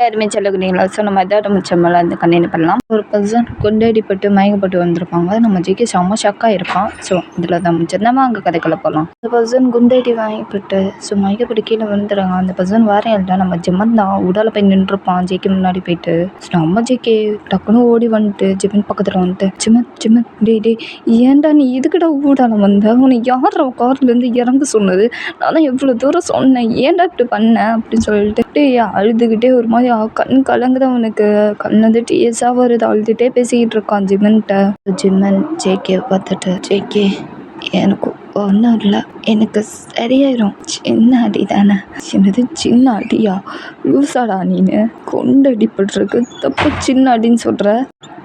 யாருமே சொல்லக்கூடியங்களா சொன்ன மாதிரி தான் நம்ம செம்மலை வந்து கண்டினியூ பண்ணலாம். ஒரு பர்சன் கொண்டடிப்பட்டு மயக்கப்பட்டு வந்திருப்பாங்க. நம்ம ஜிகே செம்ம ஷாக்காக இருப்பான். ஸோ இதில் தான் முடிச்சிருந்தாமல் அங்கே கதைக்குள்ள போகலாம். அந்த பர்சன் குண்டடி வாங்கிப்பட்டு ஸோ மயக்கப்பட்டு கீழே விழுந்துறாங்க. அந்த பர்சன் வேற இல்லை, நம்ம ஜிம்மன் தான். உடால போய் நின்றுருப்பான் ஜேகே முன்னாடி போயிட்டு. ஸோ நம்ம ஜேகே டக்குன்னு ஓடி வந்துட்டு ஜிம்மன் பக்கத்தில் வந்துட்டு ஜிம்மன் டே ஏன்டா நீ இதுக்கிட்ட ஊடால வந்த? உன்னை யார் கார்லேருந்து இறங்க சொன்னது? நான் தான் எவ்வளோ தூரம் சொன்னேன், ஏன்டா இப்படி பண்ணேன் அப்படின்னு சொல்லிட்டு அழுதுகிட்டே ஒரு மாதிரி கண் கலங்குது. அவனுக்கு கண்ணது டீஸாக வருது. அழுதுகிட்டே பேசிக்கிட்டு இருக்கான் ஜிம்மன்கிட்ட. ஜிம்மன் ஜேகே பார்த்துட்டு ஜேகே எனக்கு ஒன்றும் இல்லை, எனக்கு சரியாயிரும், சின்ன அடி தானே. என்னது சின்ன அடியா? லூசாடா நீனு? கொண்டு அடிபட்டுருக்கு தப்பு சின்ன அடின்னு சொல்கிற?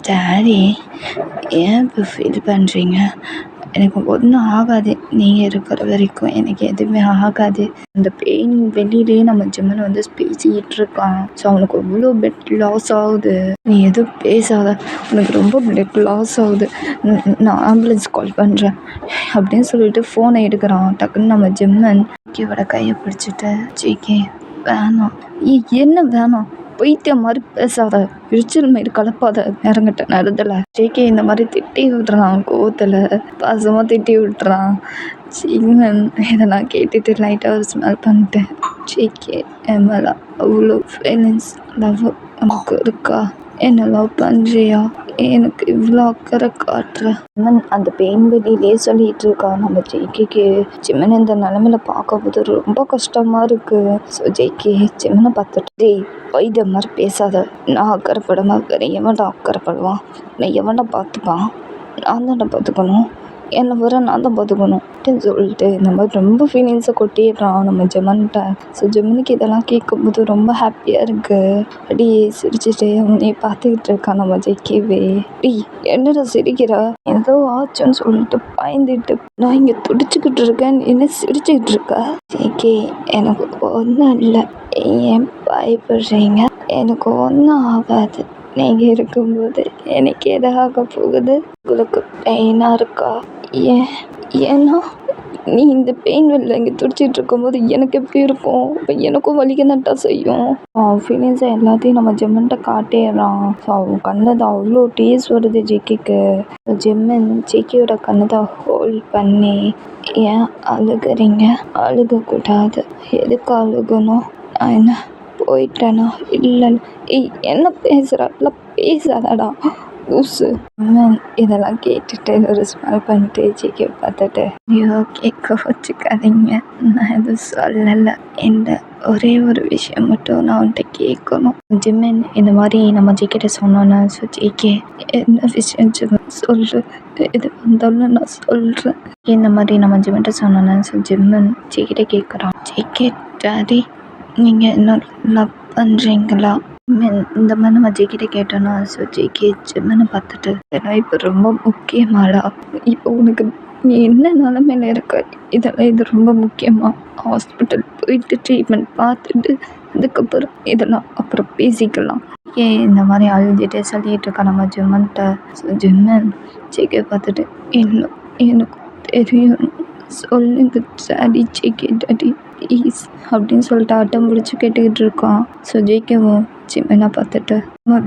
டாடி ஏன் இப்போ ஃபீல் பண்ணுறீங்க? எனக்கு ஒன்றும் ஆகாது, நீங்கள் இருக்கிற வரைக்கும் எனக்கு எதுவுமே ஆகாது. அந்த பெயின் வெளியிலேயே நம்ம ஜிம்மன் வந்து பேசிக்கிட்டு இருக்கான். ஸோ அவனுக்கு அவ்வளோ பிளட் லாஸ் ஆகுது. நீ எதுவும் பேசாத, உனக்கு ரொம்ப பிளட் லாஸ் ஆகுது, நான் ஆம்புலன்ஸ் கால் பண்ணுறேன் அப்படின்னு சொல்லிட்டு ஃபோனை எடுக்கிறான். டக்குன்னு நம்ம ஜிம்மன் ஜேகேவோட கையை பிடிச்சிட்டு ஜேகே வேணாம், என்ன வேணாம், பைத்தியம் மாதிரி பேசாத, எரிச்சல் மாரி கலப்பாத, இறங்கிட்ட நேரத்தில் ஜேகே இந்த மாதிரி திட்டி விட்டுறான். கோவத்தில் பாசமாக திட்டி விட்டுறான். ஜிம்மன் இதெல்லாம் கேட்டுட்டு லைட்டாக ஒரு ஸ்மெல் பண்ணிட்டேன். ஜேகே என் மேலே அவ்வளோ ஃபீலிங்ஸ் லவ் உனக்கு இருக்கா? என்ன லவ் பண்ணுறியா? எனக்கு இவ்வளோ அக்கறை காட்டுற? ஜிம்மன் அந்த பெயின் வெளியிலே சொல்லிகிட்டு இருக்கா. நம்ம ஜேகேக்கு ஜிம்மன் இந்த நிலமையில பார்க்கும்போது ரொம்ப கஷ்டமாக இருக்குது. ஸோ ஜேகே ஜிம்மனை பார்த்துட்டு டேய் வைத்திய மாதிரி பேசாத, நான் அக்கறைப்படாமல் வேறு எவன்டா அக்கறைப்படுவான்? நான் எவன்டா பார்த்துப்பான்? நான் தான்டா பார்த்துக்கணும், என்னை வர நான் தான் பார்த்துக்கணும் அப்படின்னு சொல்லிட்டு இந்த மாதிரி ரொம்ப ஃபீலிங்ஸை கொட்டிடுறான் நம்ம ஜிம்மன்கிட்ட. ஸோ ஜிம்மனுக்கு இதெல்லாம் கேட்கும்போது ரொம்ப ஹாப்பியாக இருக்குது. அப்படியே சிரிச்சுட்டு அவனே பார்த்துக்கிட்டு இருக்கான் நம்ம ஜேகேவே. என்னடா சிரிக்கிற? ஏதோ ஆச்சுன்னு சொல்லிட்டு பயந்துட்டு நான் இங்கே துடிச்சுக்கிட்டு இருக்கேன், என்ன சிரிச்சுக்கிட்டு இருக்கா? ஜேகே எனக்கு ஒன்றும் இல்லை, ஏன் பயப்படுறீங்க? எனக்கு ஒன்றும் ஆகாது, நீங்கள் இருக்கும்போது எனக்கு எதாக போகுது? உங்களுக்கு பெயினாக இருக்கா? ஏன்னா நீ இந்த பெயின் வெளில இங்கே துடிச்சிட்டு இருக்கும்போது எனக்கு எப்படி இருக்கும்? இப்போ எனக்கும் வலிக்கதான்ட்டா செய்யும். ஃபீலிங்ஸை எல்லாத்தையும் நம்ம ஜிம்மன்கிட்ட காட்டிடுறான். ஸோ அவன் கண்ணை தான் அவ்வளோ டீஸ் வருது ஜேகேக்கு. ஜிம்மன் ஜேகேயோட கண்ணை தான் ஹோல்ட் பண்ணி ஏன் அழுகுறீங்க? அழுகக்கூடாது, எதுக்கு அழுகணும்? நான் என்ன போயிட்டேனா? இல்லை என்ன பேசுகிற? இல்லை பேசாதடா லூசு. இதெல்லாம் கேட்டுட்டு ஒரு ஸ்மெல் பண்ணிட்டு ஜேகே பார்த்துட்டு ஐயோ கேட்க வச்சுக்காதீங்க, நான் எதுவும் சொல்லலை, இந்த ஒரே ஒரு விஷயம் மட்டும் நான் அவன்கிட்ட கேட்கணும். ஜிம்மன் இந்த மாதிரி நம்ம ஜேகேட்ட சொன்னோன்னா ஸோ ஜேகே என்ன விஷயம் ஜிம்மன் சொல்லு, எது வந்தாலும் நான் சொல்கிறேன். இந்த மாதிரி நம்ம ஜிம்மன்கிட்ட சொன்னோன்னா ஸோ ஜிம்மன் ஜேகேட்ட கேட்குறான். ஜேகே டாடி நீங்கள் என்ன லவ் பண்ணுறீங்களா? இந்த மாதிரி நம்ம ஜேகேட்ட கேட்டோன்னா ஸோ ஜேகே ஜிம்மனை பார்த்துட்டு ஏன்னா இப்போ ரொம்ப முக்கியமாடா, இப்போ உனக்கு நீ என்ன நிலமையில இருக்க, இதெல்லாம் இது ரொம்ப முக்கியமாக ஹாஸ்பிட்டல் போயிட்டு ட்ரீட்மெண்ட் பார்த்துட்டு அதுக்கப்புறம் இதெல்லாம் அப்புறம் பேசிக்கலாம். ஏன் இந்த மாதிரி அழுதுகிட்டே சொல்லிகிட்டு இருக்கா நம்ம ஜிம்மன்கிட்ட. ஸோ ஜிம்மன் ஜேகே பார்த்துட்டு எனக்கு தெரியும், சொல்லுங்க டாடி, ஜேகே டாடி ப்ளீஸ் அப்படின்னு சொல்லிட்டு அட்டம் பிடிச்சி கேட்டுக்கிட்டு இருக்கான். ஸோ ஜேகேவும் ஜிம்மனை பார்த்துட்டு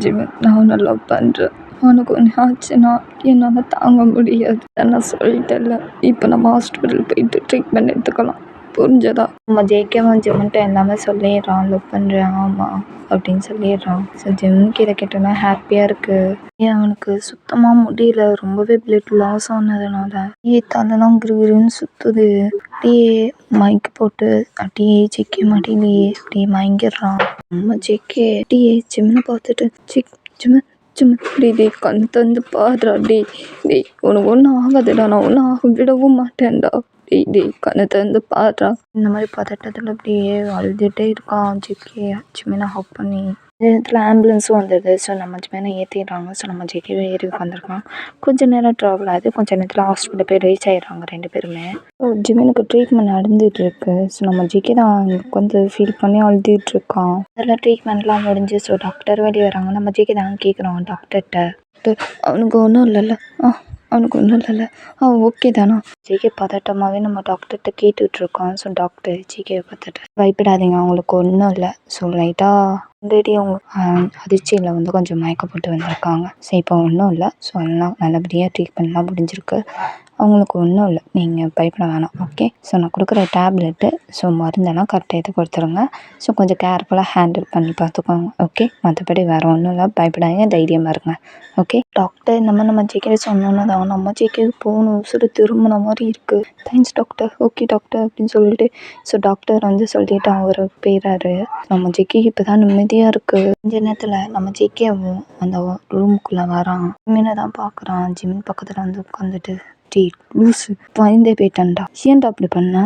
ஜிம்மன் நான் உன்னை லவ் பண்ணுறேன், உனக்கு ஒன்று ஆச்சுன்னா என்னால் தாங்க முடியாது, நான் சொல்லிட்டேன்ல, இப்போ நம்ம ஹாஸ்பிட்டல் போயிட்டு ட்ரீட்மெண்ட் எடுத்துக்கலாம், புரிஞ்சதா? நம்ம ஜேகேவும் ஜிம்மன்கிட்ட எல்லாமே சொல்லிடுறான், லவ் பண்ணுறேன் ஆமாம் அப்படின்னு சொல்லிடுறான். ஸோ ஜிம்முக்கு இதை கேட்டோன்னா ஹாப்பியாக இருக்குது. அவனுக்கு சுத்தமாக முடியல, ரொம்பவே பிளட் லாஸ் ஆனதுனால தலைலாம் கிருன்னு சுற்றுது. அப்படியே மயக்க போட்டு அப்படியே ஜேகே மடியிலேயே அப்படியே மயங்கிடுறான். நம்ம ஜேகே அப்படியே ஜிம்மனை பார்த்துட்டு ஜிம்மன் டே கண் தந்து பாடுறா, டேய் உனக்கு ஒன்றும் ஆகாதுடா, நான் ஒன்றும் ஆக விடவும் மாட்டேன்டா, டேய் கண்ணை திறந்து பாடுறா. இந்த மாதிரி பதட்டத்தில் அப்படியே அழுதுகிட்டே இருக்கான் ஜேகே. ஜிம்மனை ஹக் பண்ணி இந்த இடத்துல ஆம்புலன்ஸும் வந்தது. ஸோ நம்ம ஜிம்மனை ஏற்றிடுறாங்க. ஸோ நம்ம ஜேகேவே ஏறி உட்காந்துருக்கான். கொஞ்சம் நேரம் ட்ராவல் ஆகுது, கொஞ்சம் நேரத்தில் ஹாஸ்பிட்டல் போய் ரீச் ஆகிடுறாங்க ரெண்டு பேருமே. ஜிம்மனுக்கு ட்ரீட்மெண்ட் நடந்துகிட்டு இருக்கு. ஸோ நம்ம ஜேகே தான் உட்காந்து ஃபீல் பண்ணி அழுதுகிட்டு இருக்கான். அதெல்லாம் ட்ரீட்மெண்ட்லாம் முடிஞ்சு ஸோ டாக்டர் வெளியே வராங்க. நம்ம ஜேகே தான் கேட்குறோம் டாக்டர்கிட்ட, அவனுக்கு ஒன்றும் இல்லைல்ல? அவனுக்கு ஒன்றும் இல்லைல்ல. ஓகே தானா? ஜேகே பதட்டமாகவே நம்ம டாக்டர்கிட்ட கேட்டுட்ருக்கோம். ஸோ டாக்டர் ஜேகேவை பார்த்துட்டு பயப்படாதீங்க, அவங்களுக்கு ஒன்றும் இல்லை. ஸோ லைட்டாக ஆல்ரெடி அவங்க அதிர்ச்சியில் வந்து கொஞ்சம் மயக்கப்பட்டு வந்திருக்காங்க. ஸோ இப்போ ஒன்றும் இல்லை. ஸோ எல்லாம் நல்லபடியாக ட்ரீட்மெண்ட்லாம் முடிஞ்சிருக்கு. அவங்களுக்கு ஒன்றும் இல்லை, நீங்கள் பயப்பட வேணாம். ஓகே. ஸோ நான் கொடுக்குற டேப்லெட்டு மருந்தெல்லாம் கரெக்டாக எடுத்து கொடுத்துருங்க. ஸோ கொஞ்சம் கேர்ஃபுல்லாக ஹேண்டில் பண்ணி பார்த்துக்கோங்க. ஓகே. மற்றபடி வேறு ஒன்றும் இல்லை, பயப்படாதீங்க, தைரியமாக இருங்க. ஓகே. டாக்டர் நம்ம ஜேகே சொன்னோன்னு தான் நம்ம ஜேகேக்கு போகணும், உசுறு திரும்பின மாதிரி இருக்குது. Thanks doctor. ஓகே டாக்டர் அப்படின்னு சொல்லிட்டு ஸோ டாக்டர் வந்து சொல்லிட்டு அவர் போயிறாரு. நம்ம ஜேகே இப்போ தான் நிம்மதியாக இருக்குது. கொஞ்ச நேரத்தில் நம்ம ஜேகேவும் அந்த ரூமுக்குள்ளே வரான். ஜிமினை தான் பார்க்குறான். ஜிமின் பக்கத்தில் வந்து உட்காந்துட்டு, டே லூஸு, பயந்தே போயிட்டேன்டா, ஏன்டா அப்படி பண்ண,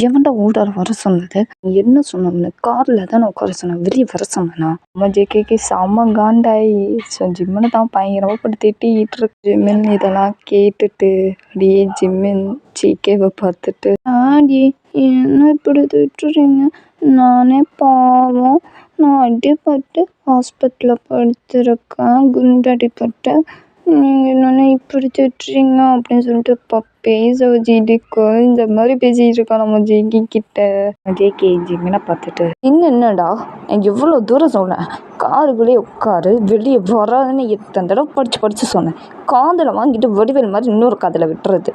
எவன்டா ஓடார வர சொன்னது, என்ன சொன்ன, காரில் தான் நான் உட்கார சொன்னேன், வெளியே வர சொன்னேன்னா. நம்ம ஜேகேக்கு செம்ம காண்டாயி ஸோ ஜிம்மனை தான் பயங்கரமாக போட்டு திட்டிகிட்டு இருக்கு. ஜிம்மின் இதெல்லாம் கேட்டுட்டு அப்படியே ஜிம்மின் ஜேகேவை பார்த்துட்டு, ஆடி என்ன இப்படி திட்டுறீங்க, நானே பாவம், நான் அடிப்பட்டு ஹாஸ்பிட்டலில் படுத்திருக்கேன், குண்டடிப்பட்டு, நீங்கள் என்னென்ன இப்படி திட்டுறீங்க அப்படின்னு சொல்லிட்டு பேச வச்சுக்கிட்டு இந்த மாதிரி பேசிகிட்டு இருக்கோம் நம்ம ஜேகே கிட்ட. ஜேகே ஜிமினை பார்த்துட்டு, என்னடா எவ்வளோ தூரம் சொன்னேன், காருக்குள்ளேயே உட்காரு, வெளியே வராதுன்னு எத்தனை தடவை படித்து சொன்னேன், காதில் வாங்கிட்டு வடிவேல் மாதிரி இன்னொரு காதில் விட்டுறது.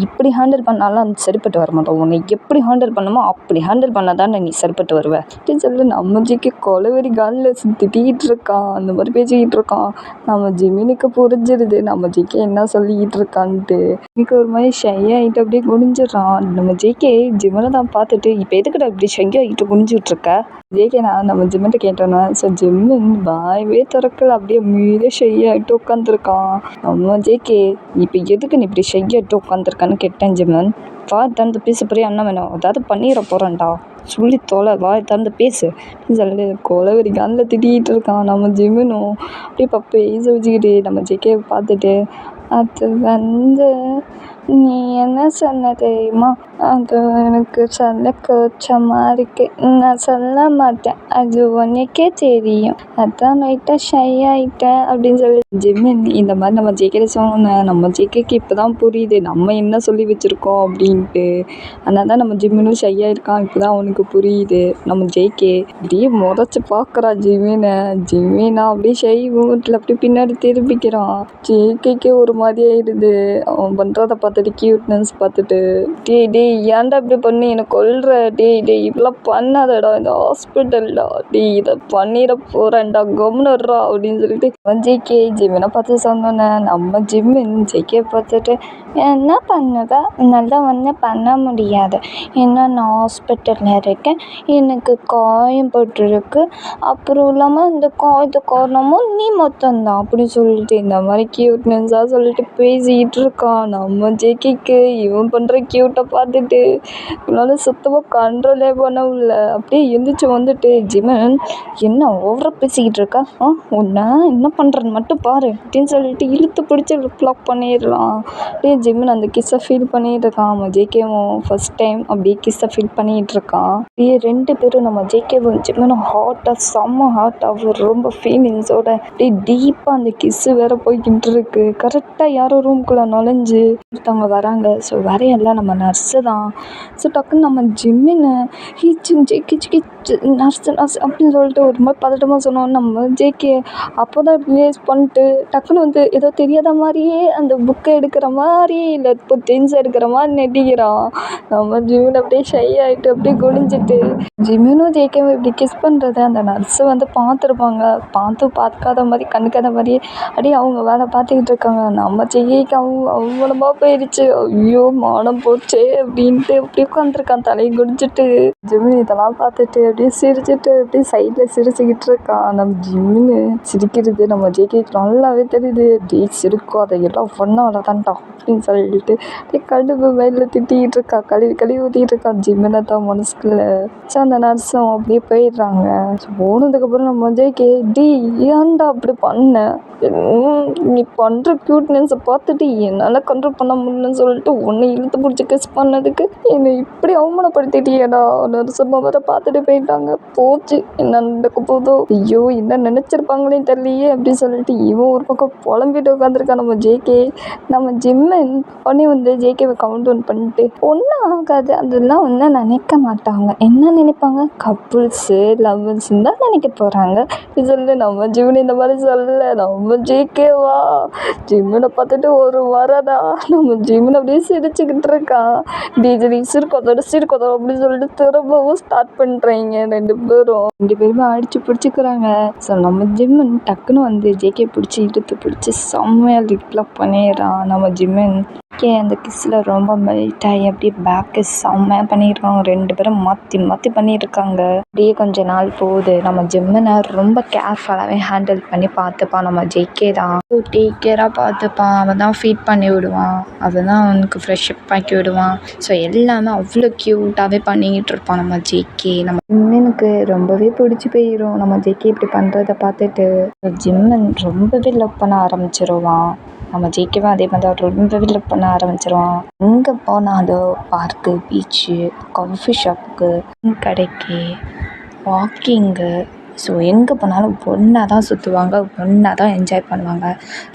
இப்படி ஹேண்டில் பண்ணாலும் அது சரிப்பட்டு வர மாட்டோம். உன்னை எப்படி ஹேண்டில் பண்ணணுமோ அப்படி ஹேண்டில் பண்ணால் தானே நீ சரிப்பட்டு வருவ அப்படின்னு சொல்லி நம்ம ஜேகே கொலவெறி காலில் திட்டிகிட்டு இருக்கான். அந்த மாதிரி பேசிக்கிட்டு இருக்கான். நம்ம ஜிமினுக்கு புரிஞ்சிருது நம்ம ஜேகே என்ன சொல்லிக்கிட்டு இருக்கான்ட்டு. இன்னைக்கு ஒரு மாதிரி ஷை ஆகிட்டு அப்படியே குனிஞ்சிடறான். நம்ம ஜேகே ஜிமினை தான் பார்த்துட்டு, இப்போ எதுக்கிட்ட இப்படி ஷை ஆகிட்டு குனிஞ்சிட்டு இருக்க, ஜேகே நான் நம்ம ஜிம்மிட்ட கேட்டோன்னா ஸோ ஜிம்மின் வாயவே திறக்கல, அப்படியே மீதே ஷை ஆகிட்டு உட்காந்துருக்கான். நம்ம ஜேகே இப்போ எதுக்கு நீ இப்படி ஷை ஆகிட்டு உட்காந்துருக்கான்னு கேட்டேன். ஜிம்மன் வாய் திறந்து பேச போறியா, என்ன வேணும், ஏதாவது பண்ணிட போகிறேன்டா, சொல்லி தொலை, வாய் திறந்து பேசு அப்படின்னு சொல்லி கொலவெறி கண்ணில் திட்டிகிட்டு இருக்கான். நம்ம ஜிம்மினும் அப்படியே பேச வச்சுக்கிட்டு நம்ம ஜேகேவை பார்த்துட்டு, அது வந்து நீ என்ன சொன்ன தெரியுமா, அது எனக்கு சொல்ல கூச்சமாக இருக்குது, நான் சொல்ல மாட்டேன், அது உனக்கே தெரியும், அதான் லைட்டாக ஷை ஆகிட்டேன் அப்படின்னு சொல்லி ஜிம்மின் இந்த மாதிரி நம்ம ஜேகே சொன்னேன். நம்ம ஜேகேக்கு இப்போ தான் புரியுது நம்ம என்ன சொல்லி வச்சுருக்கோம் அப்படின்ட்டு. அதனால தான் நம்ம ஜிம்மினும் ஷை ஆகிருக்கான். இப்போ தான் அவனுக்கு புரியுது. நம்ம ஜேகே அப்படியே முறைச்சி பார்க்குறா ஜிம்மினை. ஜிம்மினா அப்படியே ஷை மூமெண்ட்டில் அப்படியே பின்னாடி திரும்பிக்கிறான். ஜேகேக்கே ஒரு மாதிரி ஆயிடுது அவன் பண்ணுறதை பார்த்துட்டு, க்யூட்னஸ் பார்த்துட்டு. டேய் ஏன்டா இப்படி பண்ணி எனக்கு கொல்ற, டேய் இப்படிலாம் பண்ணாதடா, இந்த ஹாஸ்பிட்டல்டா, இதை பண்ணிட போகிறேன்டா, கம்னர்றா அப்படின்னு சொல்லிட்டு ஜேகே ஜிம்மினை பார்த்து சொன்னோன்னே நம்ம ஜிம்மின் ஜேகே பார்த்துட்டு, என்ன பண்ணுவ, நல்லா ஒன்றும் பண்ண முடியாது, ஏன்னா நான் ஹாஸ்பிட்டலில் இருக்கேன், எனக்கு காயம் போட்டிருக்கு, அப்புறம் இல்லாமல் இந்த காயத்து காரணமும் நீ மொத்தம்தான் அப்படின்னு சொல்லிட்டு இந்த மாதிரி க்யூட்னஸாக சொல்லிட்டு பேசிக்கிட்டு இருக்கான். நம்ம ஜேகேக்கு இவன் பண்ணுற க்யூட்டை பார்த்துட்டு இவனால சுத்தமாக கண்ட்ரோலே பண்ண முடியல. அப்படியே எந்திரிச்சு வந்துட்டு, ஜிம்மன் என்ன ஓவராக பேசிக்கிட்டு இருக்கா, உன்னை என்ன பண்ணுறன்னு மட்டும் பாரு அப்படின்னு சொல்லிட்டு இழுத்து பிடிச்சி ப்ளாக் பண்ணிடலாம். அப்படியே ஜிம்மன் அந்த கிஸ்ஸை ஃபீல் பண்ணிகிட்டு இருக்கான். நம்ம ஜேகேவும் ஃபஸ்ட் டைம் அப்படியே கிஸ்ஸை ஃபீல் பண்ணிகிட்டு இருக்கான். அப்படியே ரெண்டு பேரும் நம்ம ஜேகேவும் ஜிம்மனும் ஹார்ட்டாக செம்ம ஹார்ட்டாக ரொம்ப ஃபீலிங்ஸோட அப்படியே டீப்பாக அந்த கிஸ்ஸு வேறு போய்கிட்டு இருக்கு. கரெக்டாக யாரோ ரூம்குள்ளே நுழைஞ்சு ஒருத்தவங்க வராங்க. ஸோ வரையெல்லாம் நம்ம நர்ஸு தான். ஸோ டக்குன்னு நம்ம ஜிம்மின்னு ஜேகே நர்ஸ் அப்படின்னு சொல்லிட்டு ஒரு மாதிரி பதட்டமாக சொன்னோம். நம்ம ஜேகே அப்போ தான் ரிலீஸ் பண்ணிட்டு டக்குன்னு வந்து ஏதோ தெரியாத மாதிரியே அந்த புக்கை எடுக்கிற மாதிரி இல்லை இப்போ திங்ஸ் எடுக்கிற மாதிரி நெட்டிக்கிறான். நம்ம ஜிம்மின் அப்படியே ஷை ஆகிட்டு அப்படியே குனிஞ்சிட்டு ஜிம்மினும் ஜேகேவும் இப்படி கிஸ் பண்ணுறது அந்த நர்ஸு வந்து பார்த்துருப்பாங்க. பார்க்காத மாதிரி கண்டுக்காத மாதிரியே அப்படியே அவங்க வேலை பார்த்துக்கிட்டு இருக்காங்க. நம்ம ஜேகேக்கு அவ்வளோமா போயிடுச்சு. ஐயோ மானம் போச்சே அப்படின்ட்டு அப்படியே உட்காந்துருக்கான் தலையை குடிச்சிட்டு. ஜிம்மின் இதெல்லாம் பார்த்துட்டு அப்படியே சிரிச்சிட்டு அப்படியே சைடில் சிரிச்சுக்கிட்டு இருக்கான். நம்ம ஜிம்மின்னு சிரிக்கிறது நம்ம ஜேகேக்கு நல்லாவே தெரியுது. அப்படியே சிரிக்கும், அதை எல்லாம் ஒன்றால் தான்டா அப்படின்னு சொல்லிட்டு அப்படியே கடுப்பு வயலில் திட்டிகிட்டு இருக்கா, கழுவி ஊற்றிக்கிட்டு இருக்கான் ஜிம்மினை தான் மனசுக்குள்ள. ஸோ அந்த நர்ஸும் அப்படியே போயிடுறாங்க. ஸோ போனதுக்கப்புறம் நம்ம ஜேகே, ஏன்டா அப்படி பண்ண, நீ பண்ணுற க்யூட்னஸை பார்த்துட்டு என்னால் கண்ட்ரோல் பண்ண முடியலன்னு சொல்லிட்டு உன்னை இழுத்து பிடிச்சி கிஸ் பண்ணதுக்கு என்னை இப்படி அவமானப்படுத்திட்டியேடா. நரசம்மா வர பார்த்துட்டு போயிட்டாங்க. போச்சு என்ன நடக்க போதோ, ஐயோ என்ன நினச்சிருப்பாங்களே தெரியலையே அப்படின்னு சொல்லிட்டு இவன் ஒரு பக்கம் புலம்பிட்டு உட்காந்துருக்கான் நம்ம ஜேகே. நம்ம ஜிம்மன் உடனே வந்து ஜேகேவை கவுண்ட் டவுன் பண்ணிட்டு ஒன்றும் ஆகாது, அதெல்லாம் ஒன்றும் நினைக்க மாட்டாங்க, என்ன நினைப்பாங்க கப்புள்ஸு லவ்வர்ஸ்ன்னு தான் நினைக்க போகிறாங்க சொல்லு. நம்ம ஜிம்மன் இந்த மாதிரி சொல்லலை. நம்ம ஜேகேவா ஜிம்மனை பார்த்துட்டு ஒரு வரதா நம்ம ஜிம்மன் அப்படியே சிரிச்சுக்கிட்டு இருக்கான். டிஜி சிறுக்கதோட அப்படின்னு சொல்லிட்டு திரும்பவும் ஸ்டார்ட் பண்ணுறாங்க ரெண்டு பேருமே அடிச்சு பிடிச்சிக்கிறாங்க. ஸோ நம்ம ஜிம்மன் டக்குன்னு வந்து ஜேகே பிடிச்சி இழுத்து பிடிச்சி செம்மையாக லிப்லாம் பண்ணிடுறான். நம்ம ஜிம்மன் அந்த கிஸ்ஸில் ரொம்ப மெல்ட் ஆகி அப்படியே பேக்கு செம்மையாக பண்ணியிருக்காங்க. ரெண்டு பேரும் மாற்றி மாற்றி பண்ணியிருக்காங்க. அப்படியே கொஞ்ச நாள் போகுது. நம்ம ஜிம்மனை ரொம்ப கேர்ஃபுல்லாகவே ஹேண்டில் பண்ணி பார்த்துப்பான் நம்ம ஜேகே தான். டேக் கேராக பார்த்துப்பான். அவன் தான் ஃபீட் பண்ணி விடுவான், அவன் தான் அவனுக்கு ஃப்ரெஷ்அப் ஆக்கி விடுவான். ஸோ எல்லாமே அவ்வளோ க்யூட்டாகவே பண்ணிக்கிட்டு இருப்பான் நம்ம ஜேகே. நம்ம ஜிம்மனுக்கு ரொம்பவே பிடிச்சி போயிடும் நம்ம ஜேகே இப்படி பண்ணுறத பார்த்துட்டு. ஜிம்மன் ரொம்பவே லவ் பண்ண ஆரம்பிச்சிருவான். நம்ம ஜேகேவும் அதே மாதிரி அவர் ரொம்பவே லவ் பண்ண ஆரம்பிச்சிருவான். எங்கே போனாலும் பார்க்கு, பீச்சு, காஃபி ஷாப்புக்கு, கடைக்கு, வாக்கிங்கு, ஸோ எங்கே போனாலும் ஒன்றா தான் சுற்றுவாங்க, ஒன்றா தான் என்ஜாய் பண்ணுவாங்க.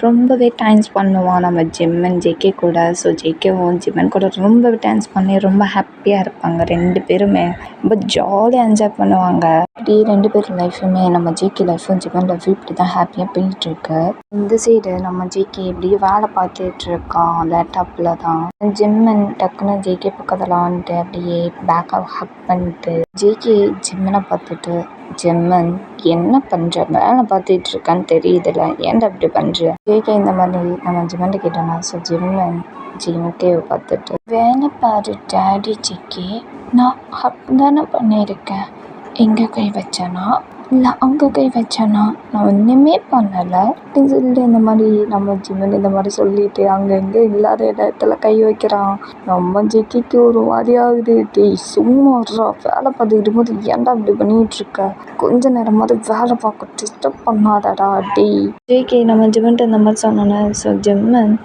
ரொம்பவே டைம் பண்ணுவான் நம்ம ஜிம்மன் ஜேகே கூட. ஸோ ஜேகேவும் ஜிம்மன் கூட ரொம்பவே டைம் பண்ணி ரொம்ப ஹாப்பியாக இருப்பாங்க. ரெண்டு பேருமே ரொம்ப ஜாலியாக என்ஜாய் பண்ணுவாங்க. இப்படி ரெண்டு பேர் லைஃபுமே நம்ம ஜேகே லைஃப்பும் ஜிம்மன் லைஃப்பும் இப்படி தான் ஹாப்பியாக போயிட்டுருக்கு. இந்த சைடு நம்ம ஜேகே இப்படியே வேலை பார்த்துட்ருக்கான் லேப்டாப்பில் தான். ஜிம்மன் டக்குன்னு ஜேகே பக்கத்தில் வந்துட்டு அப்படியே பேக்காக ஹக் பண்ணிட்டு ஜேகே ஜிம்மனை பார்த்துட்டு, ஜிம்மன் என்ன பண்ணுற, வேலை பார்த்துட்டு இருக்கான்னு தெரியுதுல்ல, ஏன்டா அப்படி பண்ணுற ஜேகே இந்த மாதிரி நம்ம ஜிம்மன்ட்ட கேட்டோம்னா. ஸோ ஜிம்மன் ஜேகேவை பார்த்துட்டு வேலை பாரு டேடி ஜேகே, நான் ஹக் தானே பண்ணியிருக்கேன், எங்கே கை வச்சேனா இல்லை அங்கே கை வச்சேனா, நான் ஒன்றுமே பண்ணலை அப்படின்னு சொல்லிட்டு இந்த மாதிரி நம்ம ஜிம்மன் இந்த மாதிரி சொல்லிட்டு அங்கங்கே இல்லாத இடத்துல கை வைக்கிறான். நம்ம ஜேகேக்கு ஒரு மாதிரி ஆகுது. டேய் சும்மா வேலை பார்த்துக்கிட்டு இருக்கும்போது ஏன்டா அப்படி பண்ணிகிட்ருக்க, கொஞ்ச நேரமாவது வேலை பார்க்க டிஸ்டர்ப் பண்ணாதடா டேய். ஜேகே நம்ம ஜிம்மன்ட்டு இந்த மாதிரி சொன்னோன்னே ஸோ ஜிம்மன்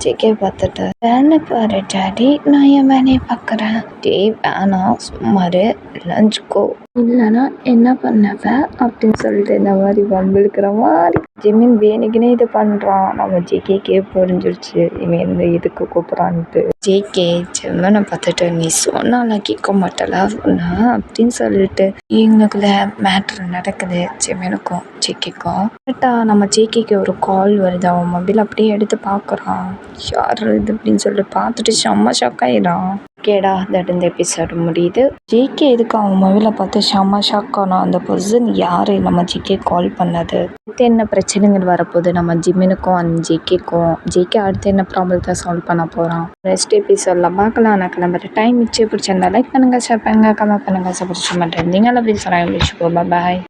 ஜேகே பார்த்துட்டு வேலை பாரு டேடி, நான் என் வேலையை பார்க்குறேன். டேய் வேணாம் சும்மாரு, லஞ்சுக்கோ இல்லைன்னா என்ன பண்ணவ அப்படின்னு சொல்லிட்டு இந்த மாதிரி வம்பிழுக்கிற மாதிரி ஜிம்மின் வேணுக்குன்னே இது பண்ணுறான். நம்ம ஜேகேக்கே புரிஞ்சிருச்சு இவன் இந்த இதுக்கு கூப்பிட்றான்ட்டு. ஜேகே ஜிம்மனை பார்த்துட்டு நீ சொன்னாலாம் கேட்க மாட்டல ஒன்று அப்படின்னு சொல்லிட்டு இவங்களுக்குள்ள மேட்ரு நடக்குது ஜிம்மனுக்கும் ஜேகேக்கும். கரெக்டாக நம்ம ஜேகேக்கு ஒரு கால் வருது. அவன் மொபைல் அப்படியே எடுத்து பார்க்குறான். யார் இது அப்படின்னு சொல்லிட்டு பார்த்துட்டு செம்ம ஷாக் ஆகிடான். கேடா தட் இந்த எபிசோடு முடியுது. ஜேகே எதுக்கு அவன் மொபைலை பார்த்து செம்ம ஷாக் ஆனான். அந்த பர்சன் யார் நம்ம ஜேகே கால் பண்ணது, அடுத்து என்ன பிரச்சனைகள் வரப்போகுது நம்ம ஜிம்மினுக்கும் அந்த ஜேகேக்கும், ஜேகே அடுத்து என்ன ப்ராப்ளத்தை சால்வ் பண்ண போகிறான் நெக்ஸ்ட் எபிசோடில் பார்க்கலாம். நான் கிளம்புற டைம் மிச்சம் பிடிச்சிருந்தா லைக் பண்ணுங்கள், ஷேர் பண்ணுங்கள், கமெண்ட் பண்ணுங்கள், சப்போர்ட் பண்ணுறேன். நீங்கள் அப்படி சொல்கிறாங்க. பாய்.